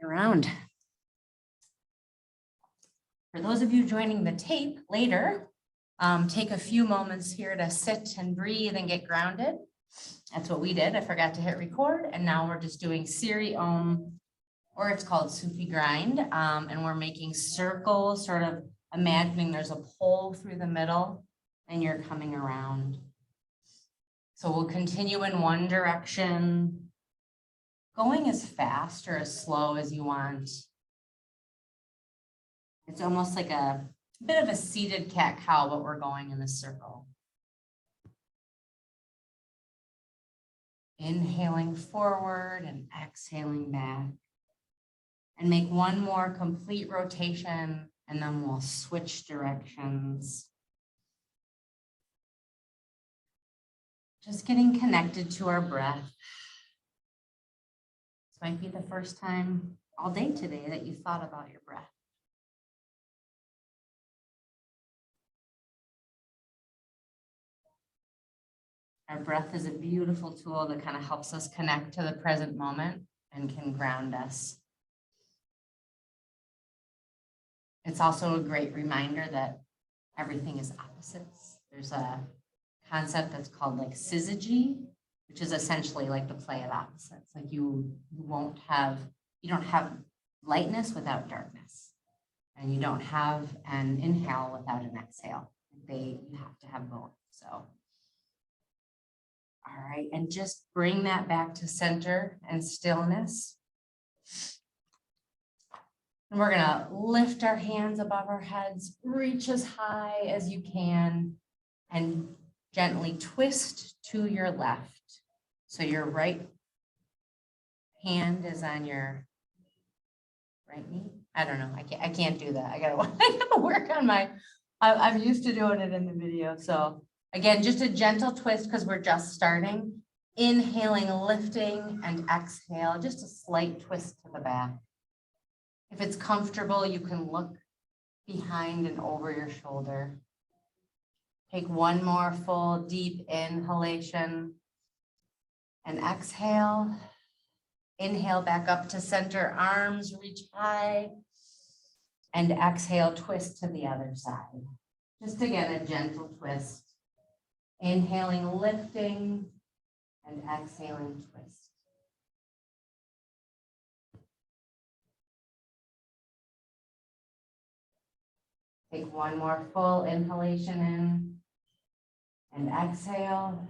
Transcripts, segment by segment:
around. For those of you joining the tape later, take a few moments here to sit and breathe and get grounded. That's what we did. I forgot to hit record, and now we're just doing Siri Om, or it's called Sufi grind, and we're making circles, sort of imagining there's a pole through the middle and you're coming around. So we'll continue in one direction, going as fast or as slow as you want. It's almost like a bit of a seated cat-cow, but we're going in a circle. Inhaling forward and exhaling back. And make one more complete rotation, and then we'll switch directions. Just getting connected to our breath. This might be the first time all day today that you thought about your breath. Our breath is a beautiful tool that kind of helps us connect to the present moment and can ground us. It's also a great reminder that everything is opposites. There's a concept that's called like syzygy, which is essentially like the play of opposites. Like you don't have lightness without darkness, and you don't have an inhale without an exhale. You have to have both. So, all right, and just bring that back to center and stillness. And we're gonna lift our hands above our heads, reach as high as you can, and gently twist to your left. So your right hand is on your right knee. I don't know, I can't do that. I gotta work on I'm used to doing it in the video. So again, just a gentle twist because we're just starting. Inhaling, lifting, and exhale, just a slight twist to the back. If it's comfortable, you can look behind and over your shoulder. Take one more full deep inhalation and exhale. Inhale back up to center, arms reach high, and exhale, twist to the other side. Just again, a gentle twist. Inhaling, lifting, and exhaling, twist. Take one more full inhalation in and exhale.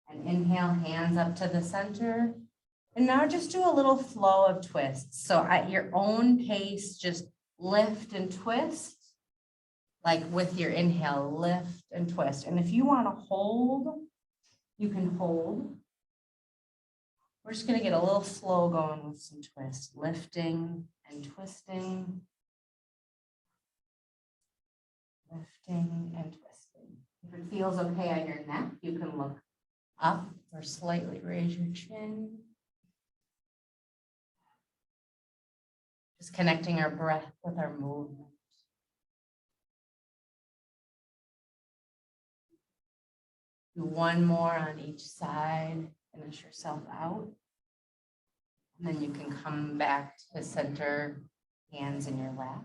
And inhale, hands up to the center. And now just do a little flow of twists. So at your own pace, just lift and twist. Like with your inhale, lift and twist. And if you want to hold, you can hold. We're just going to get a little flow going with some twists, lifting and twisting. Lifting and twisting. If it feels okay on your neck, you can look up or slightly raise your chin. Just connecting our breath with our movement. Do one more on each side, finish yourself out. And then you can come back to center, hands in your lap.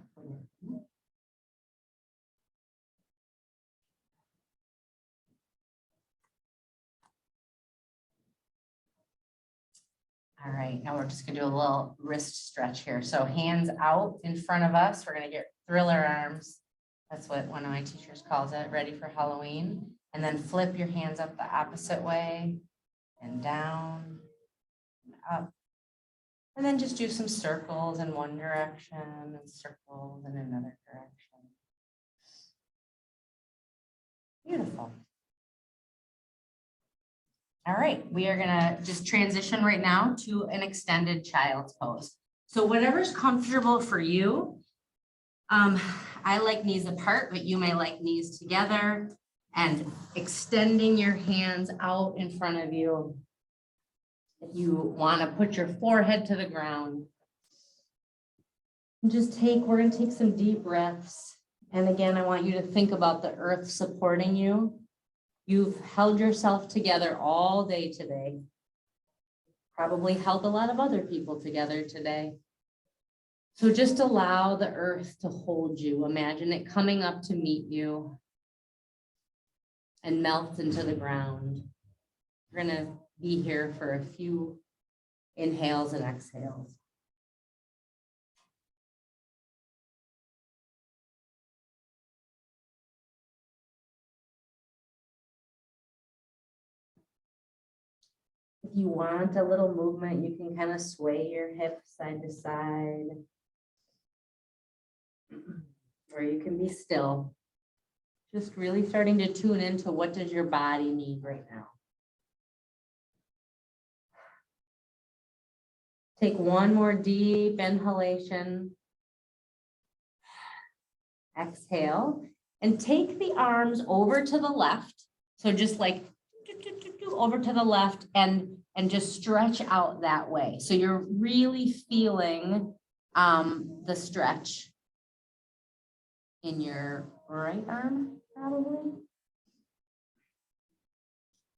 All right, now we're just gonna do a little wrist stretch here. So hands out in front of us. We're gonna get thriller arms. That's what one of my teachers calls it, ready for Halloween. And then flip your hands up the opposite way and down and up. And then just do some circles in one direction and circles in another direction. Beautiful. All right, we are gonna just transition right now to an extended child's pose. So whatever's comfortable for you. I like knees apart, but you may like knees together and extending your hands out in front of you. If you want to put your forehead to the ground. And we're gonna take some deep breaths. And again, I want you to think about the earth supporting you. You've held yourself together all day today. probably held a lot of other people together today. So just allow the earth to hold you. Imagine it coming up to meet you and melt into the ground. We're going to be here for a few inhales and exhales. If you want a little movement, you can kind of sway your hips side to side. Or you can be still. Just really starting to tune into what does your body need right now. Take one more deep inhalation. Exhale. And take the arms over to the left. So just like over to the left and just stretch out that way. So you're really feeling the stretch in your right arm, probably.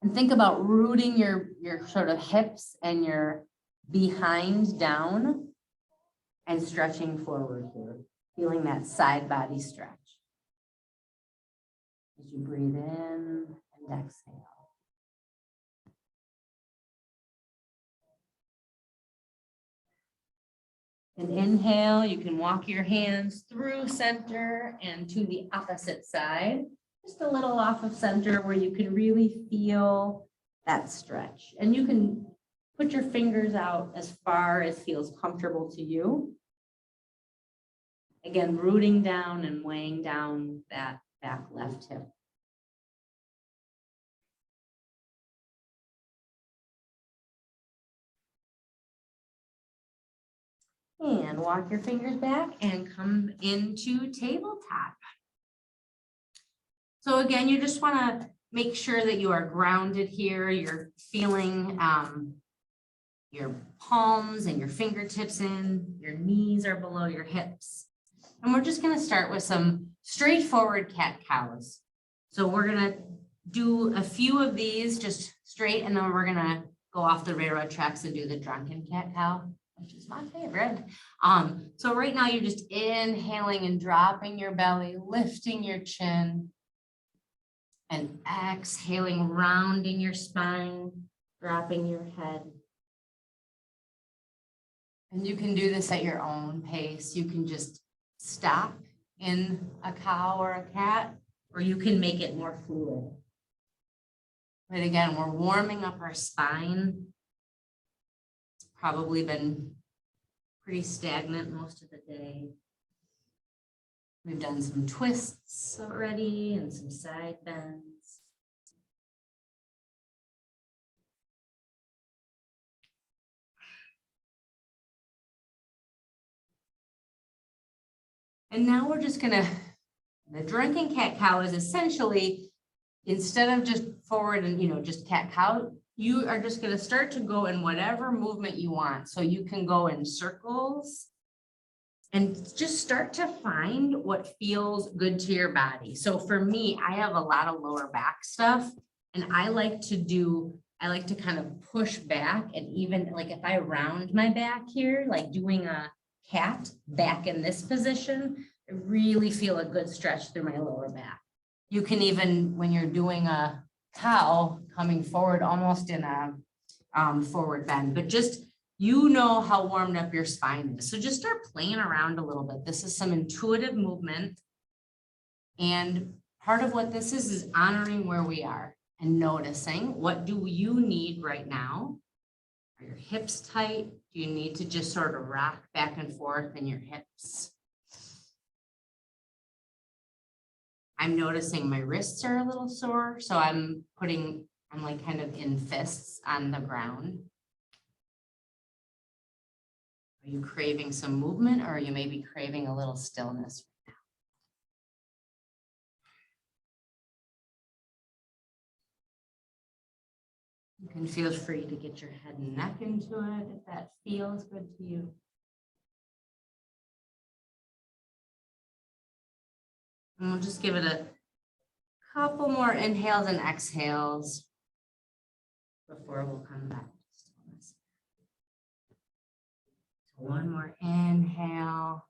And think about rooting your sort of hips and your behind down and stretching forward here, feeling that side body stretch. As you breathe in and exhale. And inhale, you can walk your hands through center and to the opposite side, just a little off of center where you can really feel that stretch. And you can put your fingers out as far as feels comfortable to you. Again, rooting down and weighing down that back left hip. And walk your fingers back and come into tabletop. So again, you just want to make sure that you are grounded here. You're feeling your palms and your fingertips in, your knees are below your hips. And we're just going to start with some straightforward cat-cows. So we're going to do a few of these just straight, and then we're going to go off the railroad tracks and do the drunken cat-cow, which is my favorite. So right now you're just inhaling and dropping your belly, lifting your chin, and exhaling, rounding your spine, dropping your head. And you can do this at your own pace. You can just stop in a cow or a cat, or you can make it more fluid. But again, we're warming up our spine. It's probably been pretty stagnant most of the day. We've done some twists already and some side bends. And now we're just gonna, the drunken cat-cow is essentially, instead of just forward and, just cat-cow, you are just gonna start to go in whatever movement you want. So you can go in circles and just start to find what feels good to your body. So for me, I have a lot of lower back stuff, and I like to kind of push back, and even like if I round my back here, like doing a cat back in this position, I really feel a good stretch through my lower back. You can even, when you're doing a cow, coming forward almost in a forward bend, but just, how warmed up your spine is. So just start playing around a little bit. This is some intuitive movement. And part of what this is honoring where we are and noticing, what do you need right now? Are your hips tight? Do you need to just sort of rock back and forth in your hips? I'm noticing my wrists are a little sore, so I'm like kind of in fists on the ground. Are you craving some movement, or are you maybe craving a little stillness right now? You can feel free to get your head and neck into it if that feels good to you. And we'll just give it a couple more inhales and exhales before we'll come back to stillness. One more inhale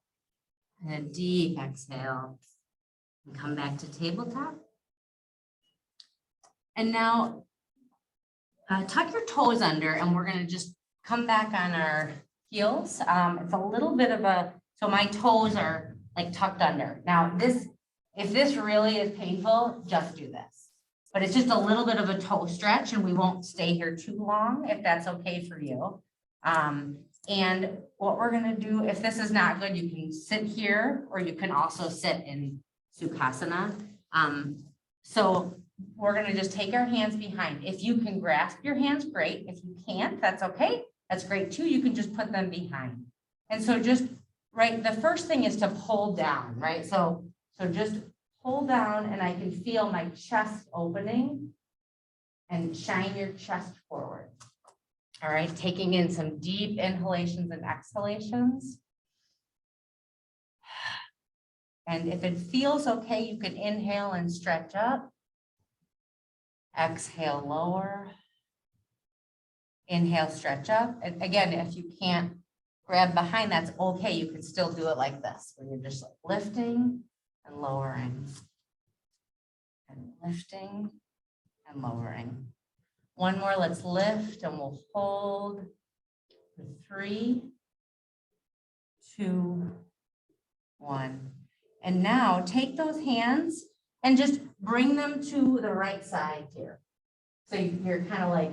and a deep exhale. And come back to tabletop. And now tuck your toes under, and we're gonna just come back on our heels. It's a little bit of a, so my toes are like tucked under. Now this, if this really is painful, just do this. But it's just a little bit of a toe stretch, and we won't stay here too long if that's okay for you. And what we're gonna do, if this is not good, you can sit here, or you can also sit in Sukhasana. So we're gonna just take our hands behind. If you can grasp your hands, great. If you can't, that's okay. That's great too. You can just put them behind. And so just, right, the first thing is to pull down, right? So just pull down, and I can feel my chest opening, and shine your chest forward. All right, taking in some deep inhalations and exhalations. And if it feels okay, you can inhale and stretch up. Exhale, lower. Inhale, stretch up. And again, if you can't grab behind, that's okay. You can still do it like this, where you're just like lifting and lowering. And lifting and lowering. One more, let's lift, and we'll hold for 3, 2, 1. And now take those hands and just bring them to the right side here. So you're kind of like,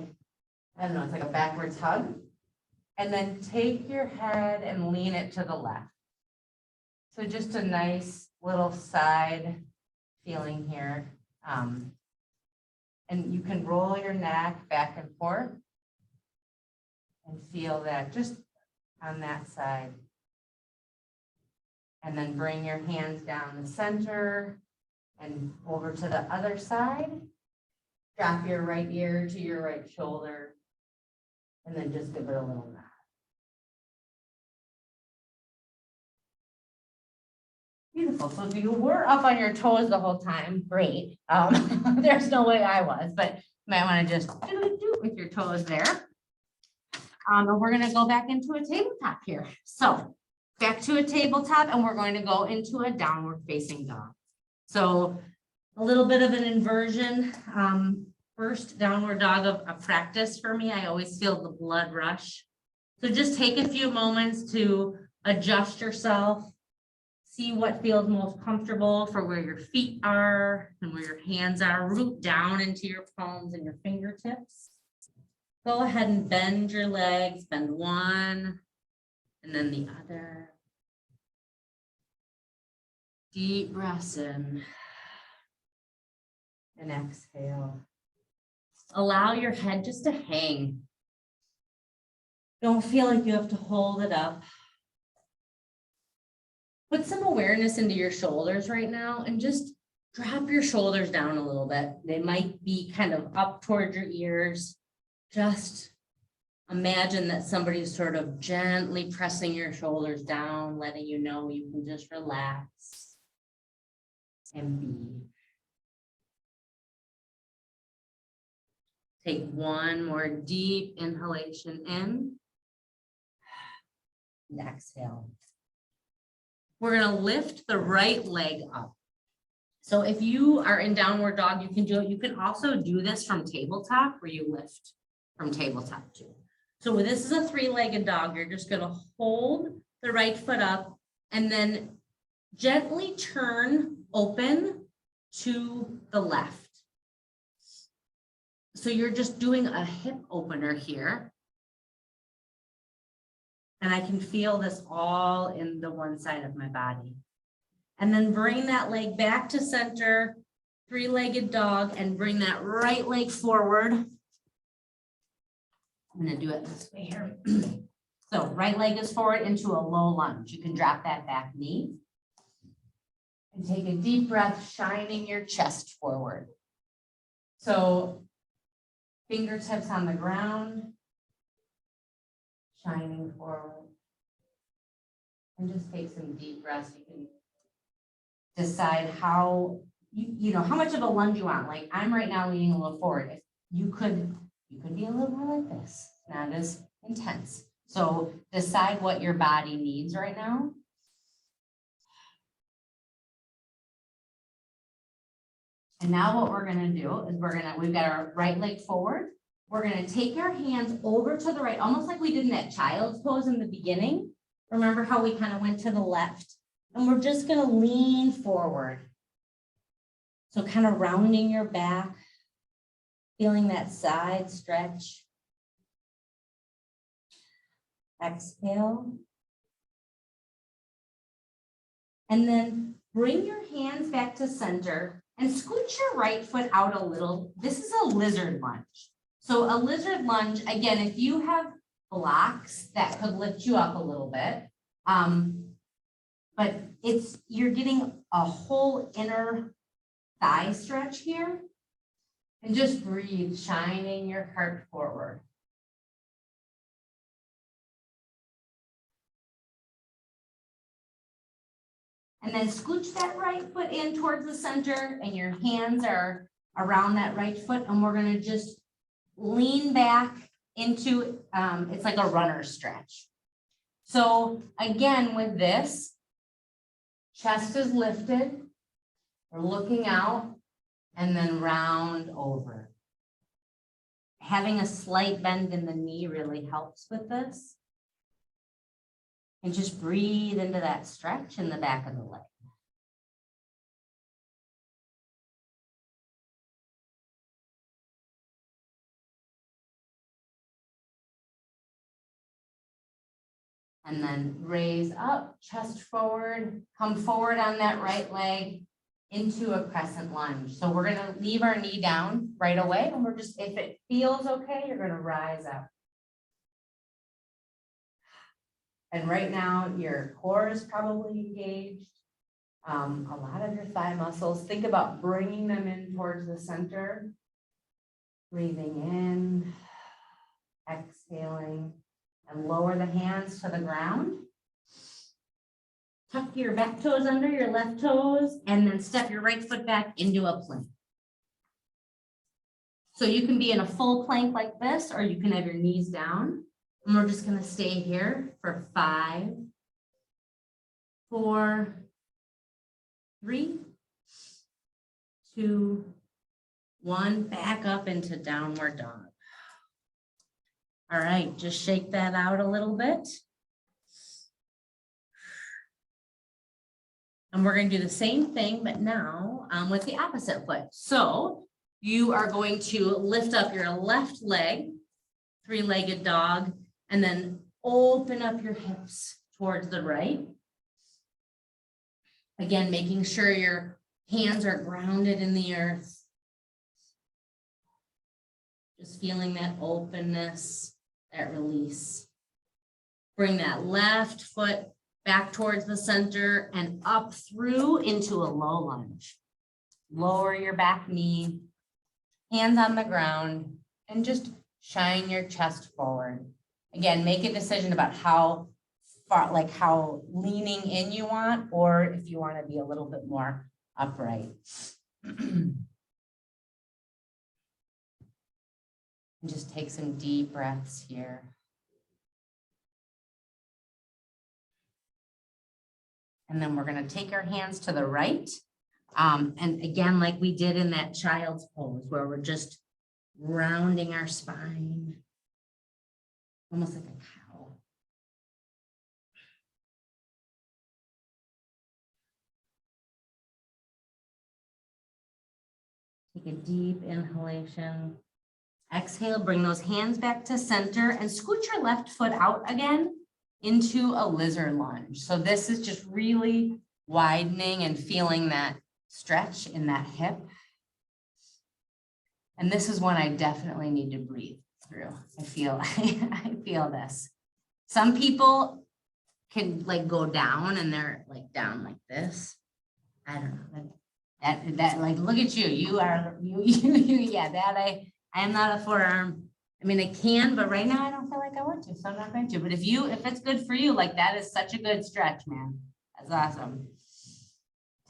I don't know, it's like a backwards hug. And then take your head and lean it to the left. So just a nice little side feeling here. And you can roll your neck back and forth and feel that just on that side. And then bring your hands down the center and over to the other side. Drop your right ear to your right shoulder, and then just give it a little nod. Beautiful. So if you were up on your toes the whole time, great. There's no way I was, but you might want to just do with your toes there. And we're going to go back into a tabletop here. So back to a tabletop, and we're going to go into a downward facing dog. So a little bit of an inversion. First downward dog of a practice for me. I always feel the blood rush. So just take a few moments to adjust yourself. See what feels most comfortable for where your feet are and where your hands are. Root down into your palms and your fingertips. Go ahead and bend your legs. Bend one and then the other. Deep breaths in and exhale. Allow your head just to hang. Don't feel like you have to hold it up. Put some awareness into your shoulders right now and just drop your shoulders down a little bit. They might be kind of up towards your ears. Just imagine that somebody's sort of gently pressing your shoulders down, letting you know you can just relax and be. Take one more deep inhalation in and exhale. We're going to lift the right leg up. So if you are in downward dog, you can do it. You can also do this from tabletop, where you lift from tabletop too. So this is a 3-legged dog. You're just going to hold the right foot up and then gently turn open to the left. So you're just doing a hip opener here. And I can feel this all in the one side of my body. And then bring that leg back to center, 3-legged dog, and bring that right leg forward. I'm going to do it this way here. So right leg is forward into a low lunge. You can drop that back knee. And take a deep breath, shining your chest forward. So fingertips on the ground. Shining forward. And just take some deep breaths. You can decide how, you know, how much of a lunge you want. Like I'm right now leaning a little forward. If you could be a little more like this, not as intense. So decide what your body needs right now. And now what we're gonna do is we've got our right leg forward. We're gonna take our hands over to the right, almost like we did in that child's pose in the beginning. Remember how we kind of went to the left? And we're just gonna lean forward. So kind of rounding your back, feeling that side stretch. Exhale. And then bring your hands back to center and scoot your right foot out a little. This is a lizard lunge. So a lizard lunge, again, if you have blocks that could lift you up a little bit, but you're getting a whole inner thigh stretch here. And just breathe, shining your heart forward. And then scooch that right foot in towards the center and your hands are around that right foot. And we're gonna just lean back into, it's like a runner stretch. So again, with this, chest is lifted, we're looking out and then round over. Having a slight bend in the knee really helps with this. And just breathe into that stretch in the back of the leg. And then raise up, chest forward, come forward on that right leg into a crescent lunge. So we're gonna leave our knee down right away and we're just, if it feels okay, you're gonna rise up. And right now, your core is probably engaged. A lot of your thigh muscles. Think about bringing them in towards the center. Breathing in, exhaling, and lower the hands to the ground. Tuck your back toes under your left toes, and then step your right foot back into a plank. So you can be in a full plank like this, or you can have your knees down. And we're just gonna stay here for 5, 4, 3, 2, 1. Back up into downward dog. All right, just shake that out a little bit. And we're gonna do the same thing, but now with the opposite foot. So you are going to lift up your left leg, 3-legged dog, and then open up your hips towards the right. Again, making sure your hands are grounded in the earth. Just feeling that openness, that release. Bring that left foot back towards the center and up through into a low lunge. Lower your back knee, hands on the ground, and just shine your chest forward. Again, make a decision about how far, like how leaning in you want, or if you want to be a little bit more upright. And just take some deep breaths here. And then we're going to take our hands to the right. And again, like we did in that child's pose, where we're just rounding our spine, almost like a cow. Take a deep inhalation. Exhale, bring those hands back to center and scoot your left foot out again into a lizard lunge. So this is just really widening and feeling that stretch in that hip. And this is one I definitely need to breathe through. I feel this. Some people can like go down and they're like down like this. I don't know. That like, look at you. You yeah, that I am not a forearm. I mean, I can, but right now I don't feel like I want to, so I'm not going to. But if it's good for you, like that is such a good stretch, man. That's awesome.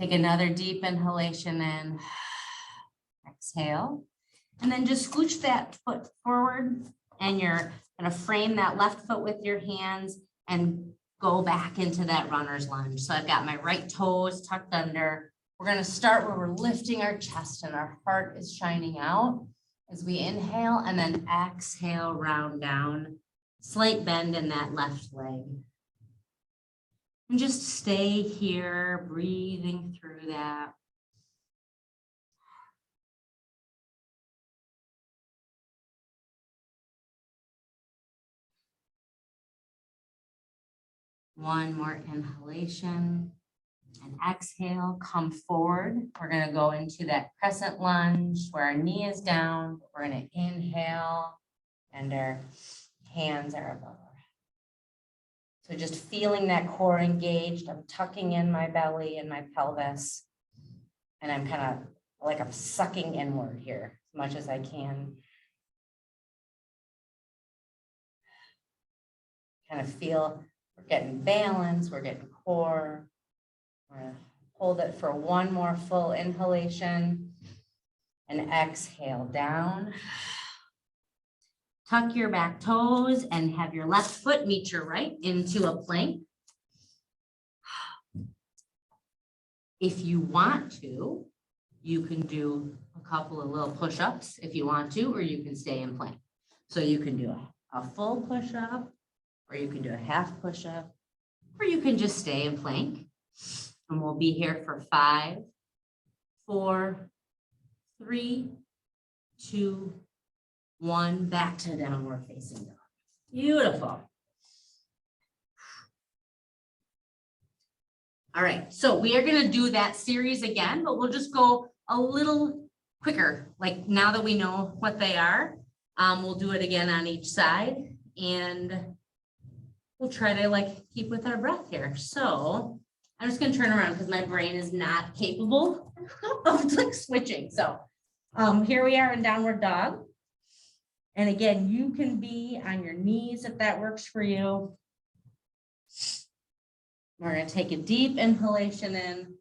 Take another deep inhalation in. Exhale. And then just scooch that foot forward and your Gonna frame that left foot with your hands and go back into that runner's lunge. So I've got my right toes tucked under. We're gonna start where we're lifting our chest and our heart is shining out as we inhale, and then exhale, round down, slight bend in that left leg. And just stay here, breathing through that. One more inhalation and exhale, come forward. We're gonna go into that crescent lunge where our knee is down. We're gonna inhale and our hands are above our head. So just feeling that core engaged. I'm tucking in my belly and my pelvis. And I'm kind of like I'm sucking inward here as much as I can. Kind of feel we're getting balance, we're getting core. We're gonna hold it for one more full inhalation and exhale down. Tuck your back toes and have your left foot meet your right into a plank. If you want to, you can do a couple of little push-ups if you want to, or you can stay in plank. So you can do a full push-up, or you can do a half push-up, or you can just stay in plank. And we'll be here for 5, 4, 3, 2, 1, back to downward facing dog. Beautiful. All right, so we are gonna do that series again, but we'll just go a little quicker. Like now that we know what they are, we'll do it again on each side and we'll try to like keep with our breath here. So I'm just gonna turn around because my brain is not capable of like switching. So here we are in downward dog. And again, you can be on your knees if that works for you. We're gonna take a deep inhalation in.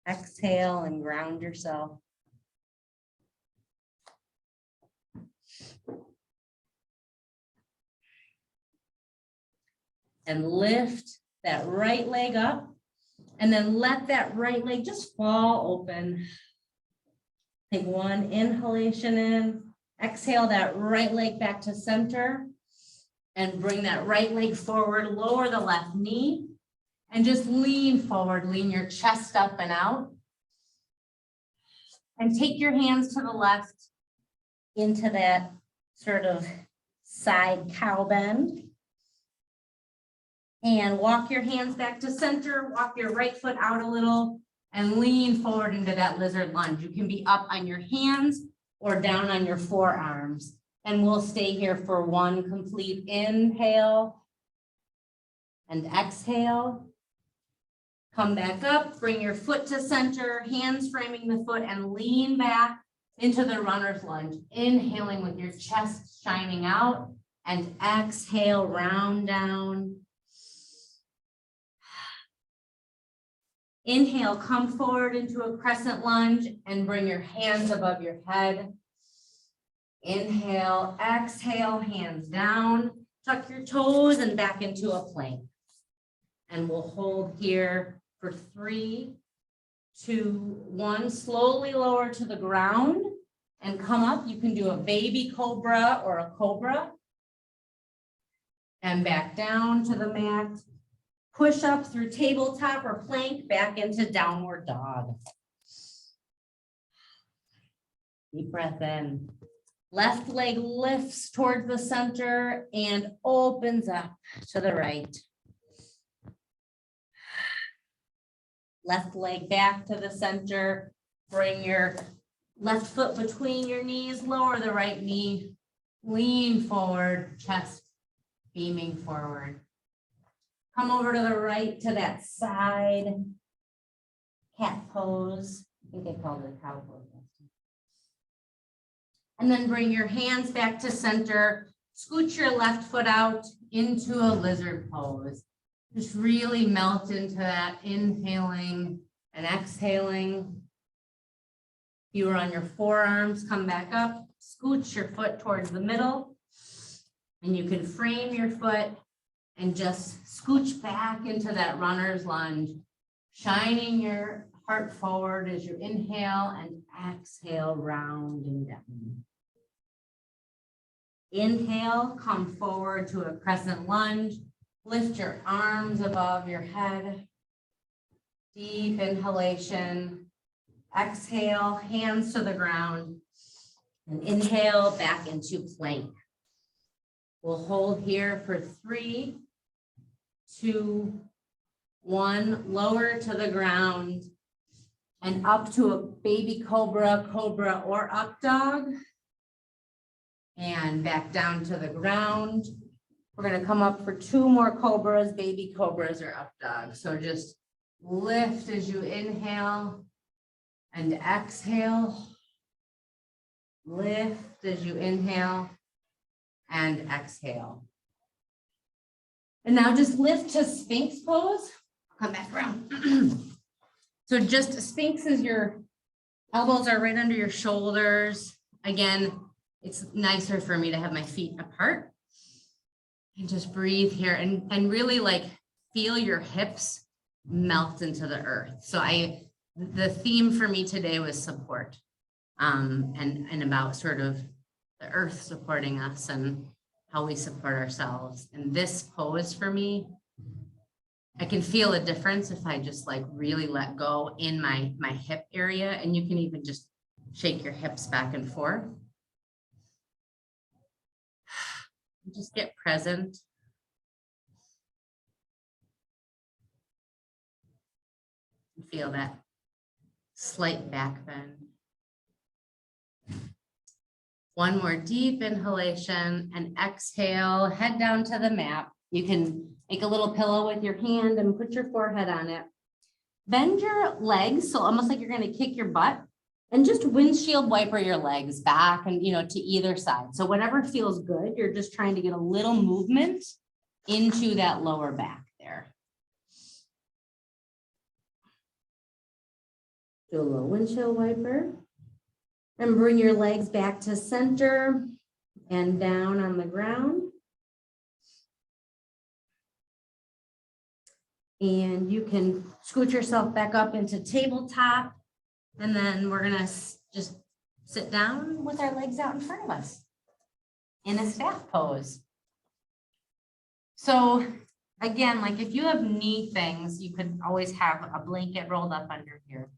Exhale and ground yourself. And lift that right leg up and then let that right leg just fall open. Take one inhalation in, exhale that right leg back to center and bring that right leg forward, lower the left knee and just lean forward, lean your chest up and out. And take your hands to the left into that sort of side cow bend. And walk your hands back to center, walk your right foot out a little and lean forward into that lizard lunge. You can be up on your hands or down on your forearms. And we'll stay here for one complete inhale and exhale. Come back up, bring your foot to center, hands framing the foot and lean back into the runner's lunge. Inhaling with your chest shining out and exhale, round down. Inhale, come forward into a crescent lunge and bring your hands above your head. Inhale, exhale, hands down, tuck your toes and back into a plank. And we'll hold here for 3, 2, 1. Slowly lower to the ground and come up. You can do a baby cobra or a cobra. And back down to the mat. Push up through tabletop or plank back into downward dog. Deep breath in. Left leg lifts towards the center and opens up to the right. Left leg back to the center. Bring your left foot between your knees, lower the right knee. Lean forward, chest beaming forward. Come over to the right to that side cat pose. I think they called it cow pose. And then bring your hands back to center. Scoot your left foot out into a lizard pose. Just really melt into that, inhaling and exhaling. If you are on your forearms, come back up. scooch your foot towards the middle. And you can frame your foot and just scooch back into that runner's lunge, shining your heart forward as you inhale and exhale, rounding down. Inhale, come forward to a crescent lunge. Lift your arms above your head. Deep inhalation. Exhale, hands to the ground. And inhale back into plank. We'll hold here for 3, 2, 1. Lower to the ground and up to a baby cobra, cobra, or up dog. And back down to the ground. We're going to come up for 2 more cobras, baby cobras, or up dog. So just lift as you inhale and exhale. Lift as you inhale and exhale. And now just lift to Sphinx pose. Come back around. So just Sphinx is your elbows are right under your shoulders. Again, it's nicer for me to have my feet apart. And just breathe here and really like feel your hips melt into the earth. So the theme for me today was support, and about sort of the earth supporting us and how we support ourselves. And this pose for me, I can feel a difference if I just like really let go in my hip area, and you can even just shake your hips back and forth. Just get present. Feel that slight back bend. One more deep inhalation and exhale, head down to the mat. You can make a little pillow with your hand and put your forehead on it. Bend your legs, so almost like you're going to kick your butt, and just windshield wiper your legs back and, to either side. So whatever feels good, you're just trying to get a little movement into that lower back there. Do a little windshield wiper. And bring your legs back to center and down on the ground. And you can scoot yourself back up into tabletop. And then we're gonna just sit down with our legs out in front of us in a staff pose. So again, like if you have knee things, you could always have a blanket rolled up under here.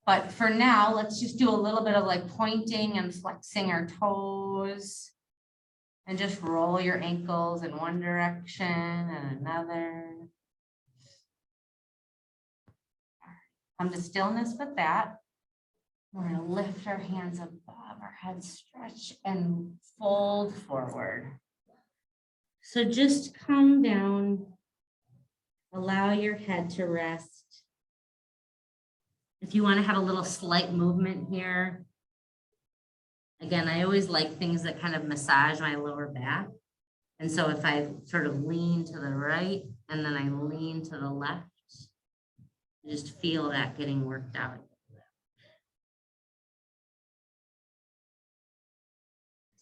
But for now, let's just do a little bit of like pointing and flexing our toes. And just roll your ankles in one direction and another. Come to stillness with that. We're going to lift our hands above our head, stretch and fold forward. So just come down. Allow your head to rest. If you want to have a little slight movement here. Again, I always like things that kind of massage my lower back. And so if I sort of lean to the right and then I lean to the left, just feel that getting worked out.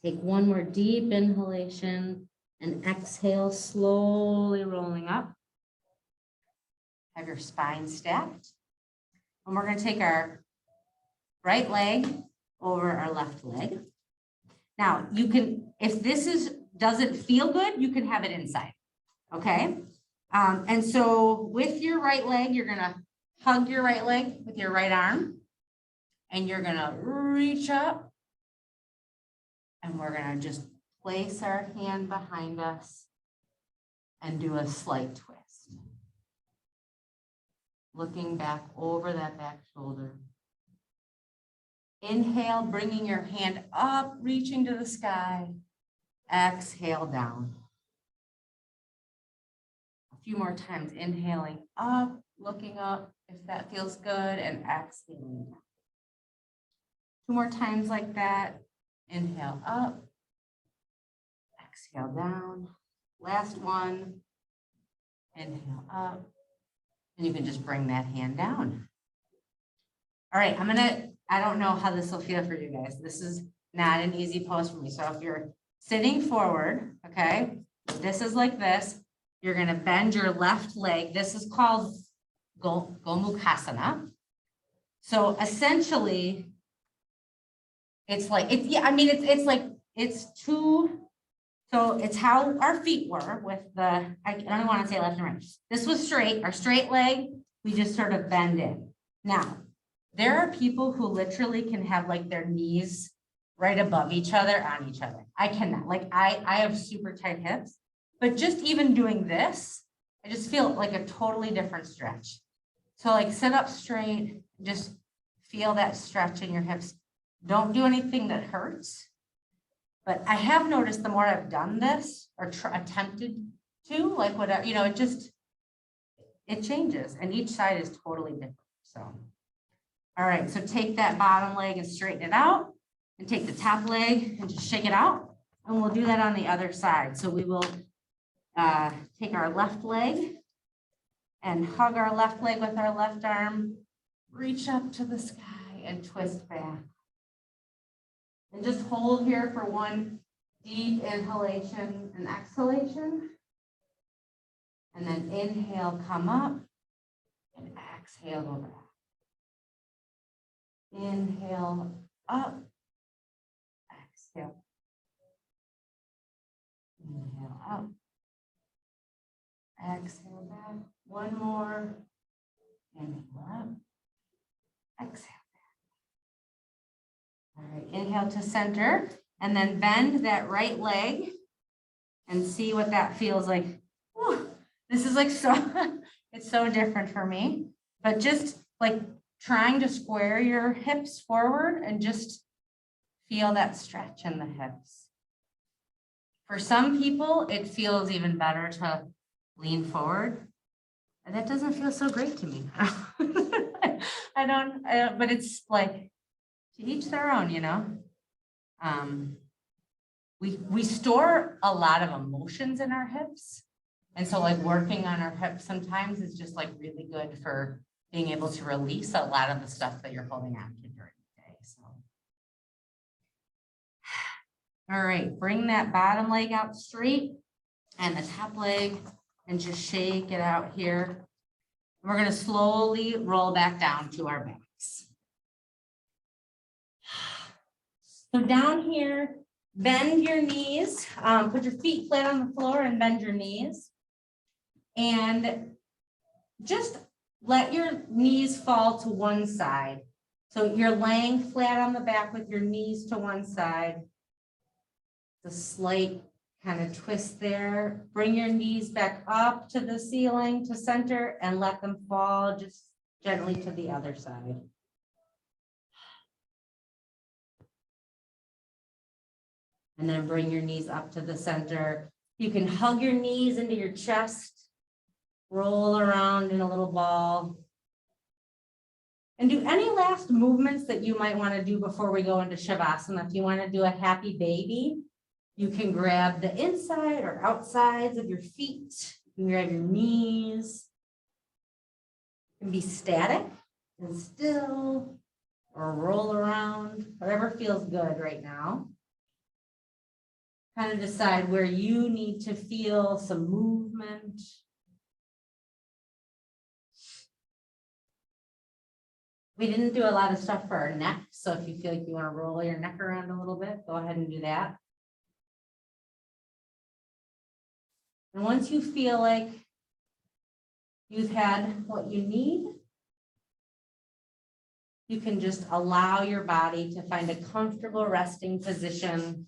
Take one more deep inhalation and exhale, slowly rolling up. Have your spine stacked. And we're going to take our right leg over our left leg. Now you can, if this doesn't feel good, you can have it inside. Okay. And so with your right leg, you're going to hug your right leg with your right arm and you're going to reach up and we're going to just place our hand behind us and do a slight twist. Looking back over that back shoulder. Inhale, bringing your hand up, reaching to the sky. Exhale down. A few more times, inhaling up, looking up, if that feels good, and exhaling down. 2 more times like that. Inhale up, exhale down. Last one. Inhale up, and you can just bring that hand down. All right, I'm gonna I don't know how this will feel for you guys. This is not an easy pose for me. So if you're sitting forward, okay, this is like this. You're gonna bend your left leg. This is called Gomukhasana. So essentially, it's like, it's like, it's two, so it's how our feet were with the, I don't want to say left and right. This was straight, our straight leg, we just sort of bend in. Now, there are people who literally can have like their knees right above each other on each other. I cannot, like I have super tight hips, but just even doing this, I just feel like a totally different stretch. So like sit up straight, just feel that stretch in your hips. Don't do anything that hurts. But I have noticed the more I've done this or attempted to, like whatever, you know, it changes and each side is totally different. So, all right, so take that bottom leg and straighten it out and take the top leg and just shake it out. And we'll do that on the other side. So we will take our left leg and hug our left leg with our left arm, reach up to the sky and twist back. And just hold here for one deep inhalation and exhalation. And then inhale, come up, and exhale, go back. Inhale, up, exhale. Inhale, up, exhale back. One more. Inhale, up, exhale. All right, inhale to center and then bend that right leg and see what that feels like. Whew, this is like so, it's so different for me, but just like trying to square your hips forward and just feel that stretch in the hips. For some people, it feels even better to lean forward. And that doesn't feel so great to me. I don't, but it's like, to each their own, you know. We store a lot of emotions in our hips. And so like working on our hips sometimes is just like really good for being able to release a lot of the stuff that you're holding on to during the day. So. All right, bring that bottom leg out straight and the top leg and just shake it out here. We're gonna slowly roll back down to our backs. So down here, bend your knees, put your feet flat on the floor and bend your knees. And just let your knees fall to one side. So you're laying flat on the back with your knees to one side. The slight kind of twist there. Bring your knees back up to the ceiling, to center, and let them fall just gently to the other side. And then bring your knees up to the center. You can hug your knees into your chest, roll around in a little ball. And do any last movements that you might want to do before we go into Shavasana. If you want to do a happy baby, you can grab the inside or outsides of your feet. You can grab your knees. You can be static and still or roll around, whatever feels good right now. Kind of decide where you need to feel some movement. We didn't do a lot of stuff for our neck, so if you feel like you want to roll your neck around a little bit, go ahead and do that. And once you feel like you've had what you need, you can just allow your body to find a comfortable resting position.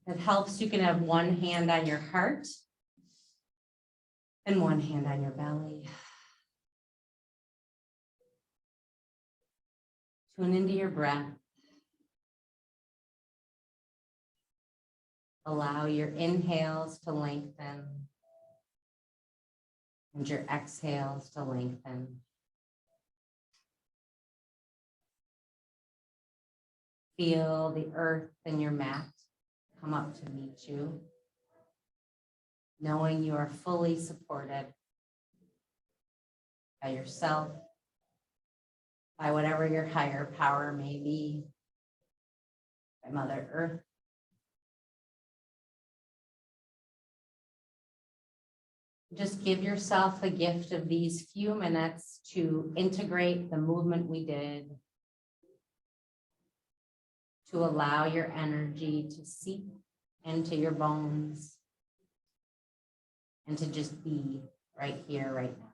It helps. You can have one hand on your heart and one hand on your belly. Tune into your breath. Allow your inhales to lengthen and your exhales to lengthen. Feel the earth and your mat come up to meet you, knowing you are fully supported by yourself by whatever your higher power may be, by Mother Earth. Just give yourself the gift of these few minutes to integrate the movement we did, to allow your energy to seep into your bones, and to just be right here, right now.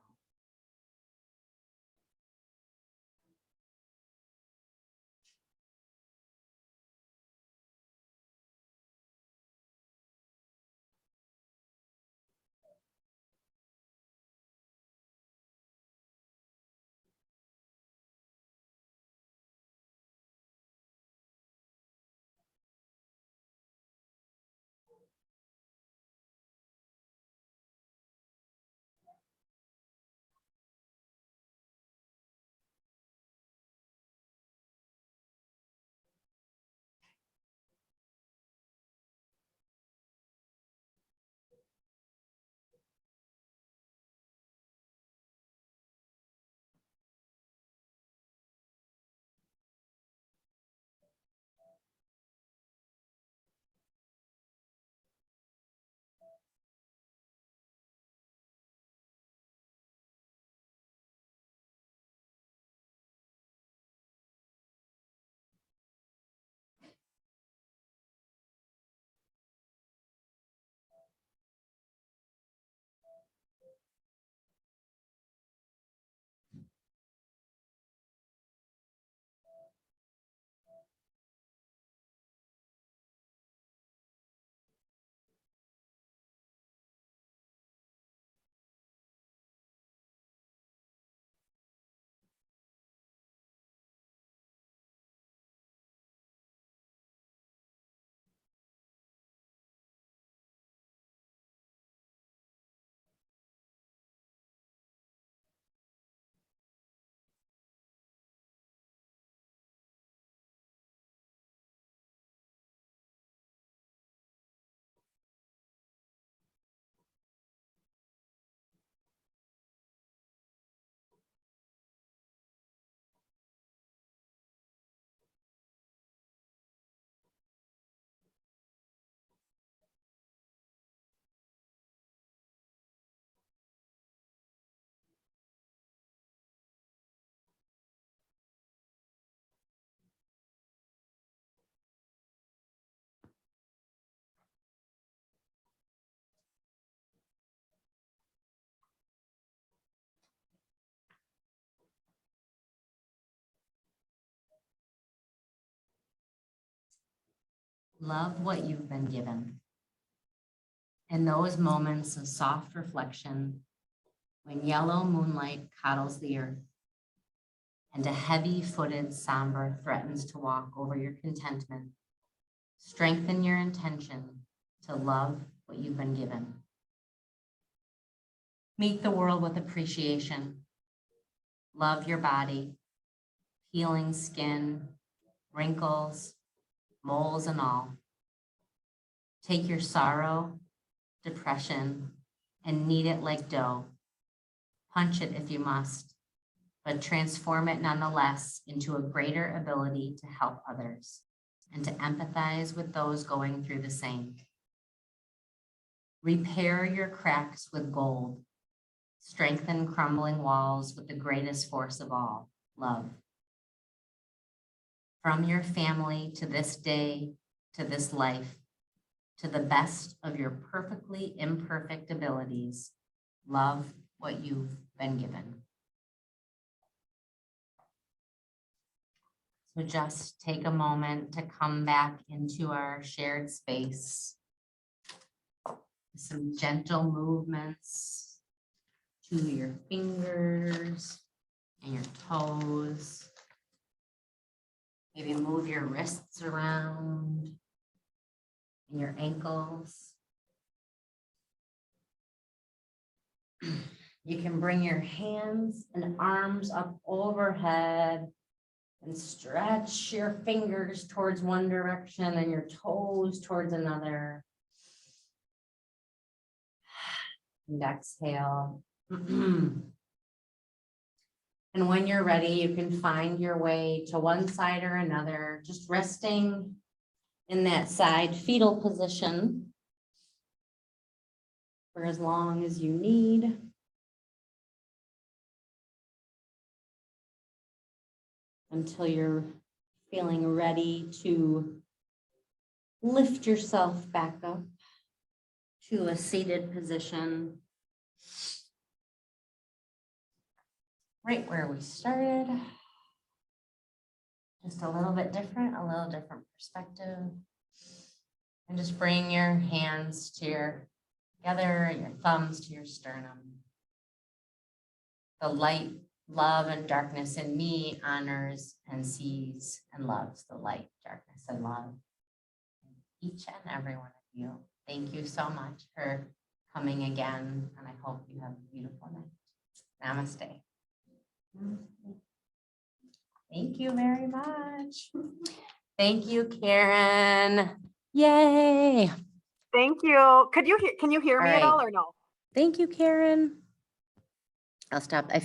Love what you've been given. In those moments of soft reflection, when yellow moonlight coddles the earth and a heavy-footed somber threatens to walk over your contentment, strengthen your intention to love what you've been given. Meet the world with appreciation. Love your body, peeling skin, wrinkles, moles and all. Take your sorrow, depression, and knead it like dough. Punch it if you must, but transform it nonetheless into a greater ability to help others and to empathize with those going through the same. Repair your cracks with gold. Strengthen crumbling walls with the greatest force of all, love. From your family to this day, to this life, to the best of your perfectly imperfect abilities, love what you've been given. So just take a moment to come back into our shared space. Some gentle movements to your fingers and your toes. Maybe move your wrists around and your ankles. You can bring your hands and arms up overhead and stretch your fingers towards one direction and your toes towards another. And exhale. And And when you're ready, you can find your way to one side or another, just resting in that side fetal position for as long as you need. Until you're feeling ready to lift yourself back up to a seated position. Right where we started. Just a little bit different, a little different perspective. And just bring your hands to your thumbs to your sternum. The light, love, and darkness in me honors and sees and loves the light, darkness, and love in each and every one of you. Thank you so much for coming again, and I hope you have a beautiful night. Namaste. Thank you very much. Thank you, Karen. Yay. Thank you. Can you hear me at all or no? Thank you, Karen. I'll stop.